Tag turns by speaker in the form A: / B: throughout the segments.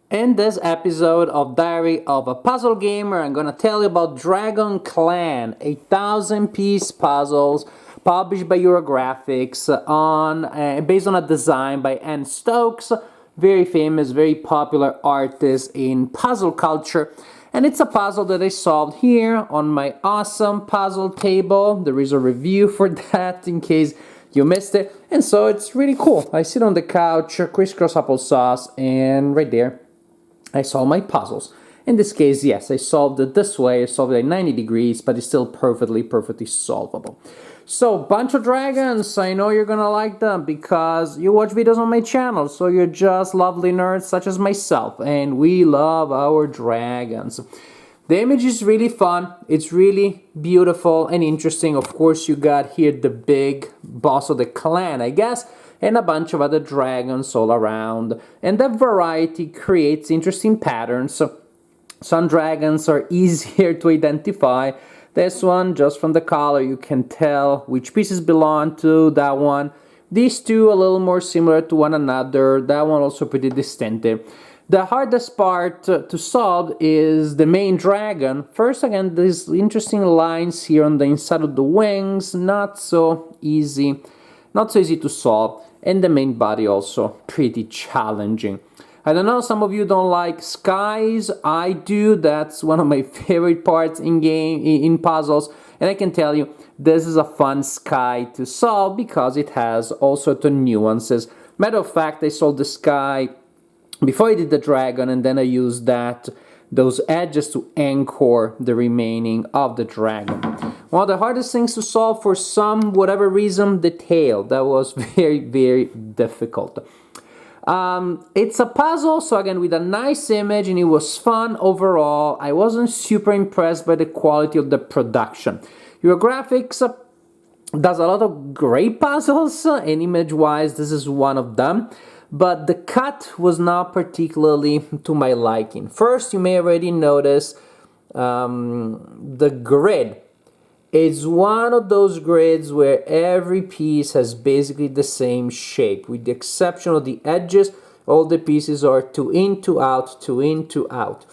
A: In this episode of Diary of a Puzzle Gamer, I'm gonna tell you about Dragon Clan, a 1,000-piece puzzles published by Eurographics based on a design by Anne Stokes, very famous, very popular artist in puzzle culture. And it's a puzzle that I solved here on my awesome puzzle table. There is a review for that in case you missed it. And so it's really cool. I sit on the couch, crisscross applesauce, and right there I solve my puzzles. In this case, yes, I solved it this way. I solved it at 90 degrees, but it's still perfectly solvable. So, bunch of dragons. I know you're gonna like them because you watch videos on my channel, so you're just lovely nerds such as myself, and we love our dragons. The image is really fun. It's really beautiful and interesting. Of course, you got here the big boss of the clan, I guess, and a bunch of other dragons all around. And that variety creates interesting patterns. Some dragons are easier to identify. This one, just from the color, you can tell which pieces belong to that one. These two a little more similar to one another. That one also pretty distinctive. The hardest part to solve is the main dragon. First, again, these interesting lines here on the inside of the wings, not so easy to solve, and the main body also pretty challenging. I don't know, some of you don't like skies. I do. That's one of my favorite parts in puzzles, and I can tell you this is a fun sky to solve because it has all sorts of nuances. Matter of fact, I solved the sky before I did the dragon, and then I used those edges to anchor the remaining of the dragon. One of the hardest things to solve, for some whatever reason, the tail. That was very difficult. It's a puzzle, so again, with a nice image, and it was fun overall. I wasn't super impressed by the quality of the production. Eurographics does a lot of great puzzles, and image-wise, this is one of them. But the cut was not particularly to my liking. First, you may already notice the grid. It's one of those grids where every piece has basically the same shape. With the exception of the edges, all the pieces are two in, two out, two in, two out.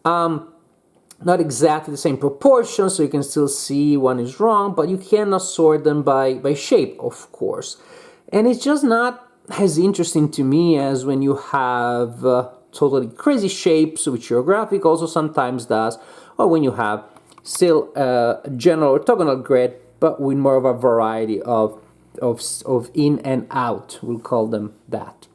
A: Not exactly the same proportion, so you can still see one is wrong, but you cannot sort them by shape, of course. And it's just not as interesting to me as when you have totally crazy shapes, which Eurographic also sometimes does, or when you have still a general orthogonal grid, but with more of a variety of in and out, we'll call them that.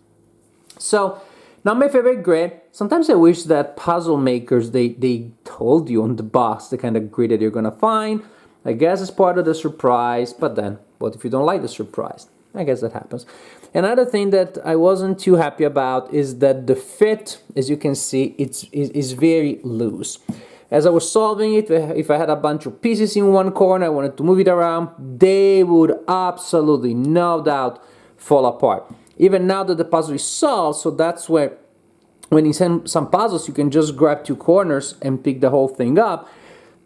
A: So, not my favorite grid. Sometimes I wish that puzzle makers, they told you on the box the kind of grid that you're gonna find. I guess it's part of the surprise, but then, what if you don't like the surprise? I guess that happens. Another thing that I wasn't too happy about is that the fit, as you can see, is very loose. As I was solving it, if I had a bunch of pieces in one corner, I wanted to move it around, they would absolutely, no doubt, fall apart. Even now that the puzzle is solved, so that's where, when in some puzzles, you can just grab two corners and pick the whole thing up,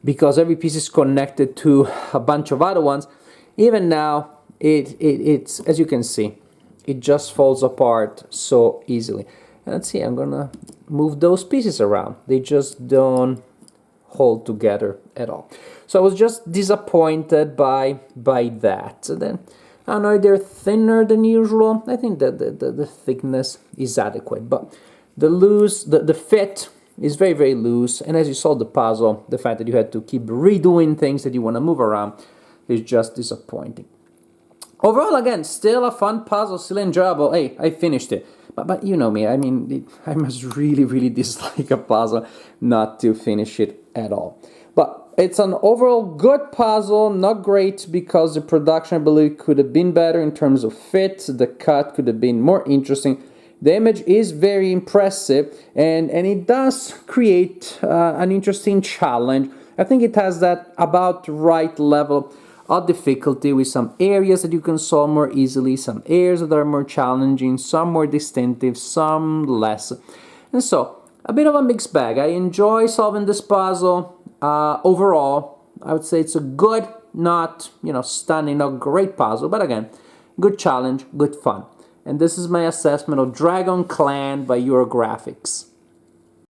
A: because every piece is connected to a bunch of other ones. Even now, it's as you can see, it just falls apart so easily. And let's see, I'm gonna move those pieces around. They just don't hold together at all. So I was just disappointed by that. So then, I don't know, they're thinner than usual. I think that the thickness is adequate, but the fit is very loose. And as you solve the puzzle, the fact that you had to keep redoing things that you want to move around is just disappointing. Overall, again, still a fun puzzle, still enjoyable. Hey, I finished it. But you know me, I mean, I must really dislike a puzzle not to finish it at all. But it's an overall good puzzle, not great because the production, I believe, could have been better in terms of fit. The cut could have been more interesting. The image is very impressive, and it does create an interesting challenge. I think it has that about right level of difficulty, with some areas that you can solve more easily, some areas that are more challenging, some more distinctive, some less. And so, a bit of a mixed bag. I enjoy solving this puzzle. Overall, I would say it's a good, not, stunning, not great puzzle, but again, good challenge, good fun. And this is my assessment of Dragon Clan by Eurographics.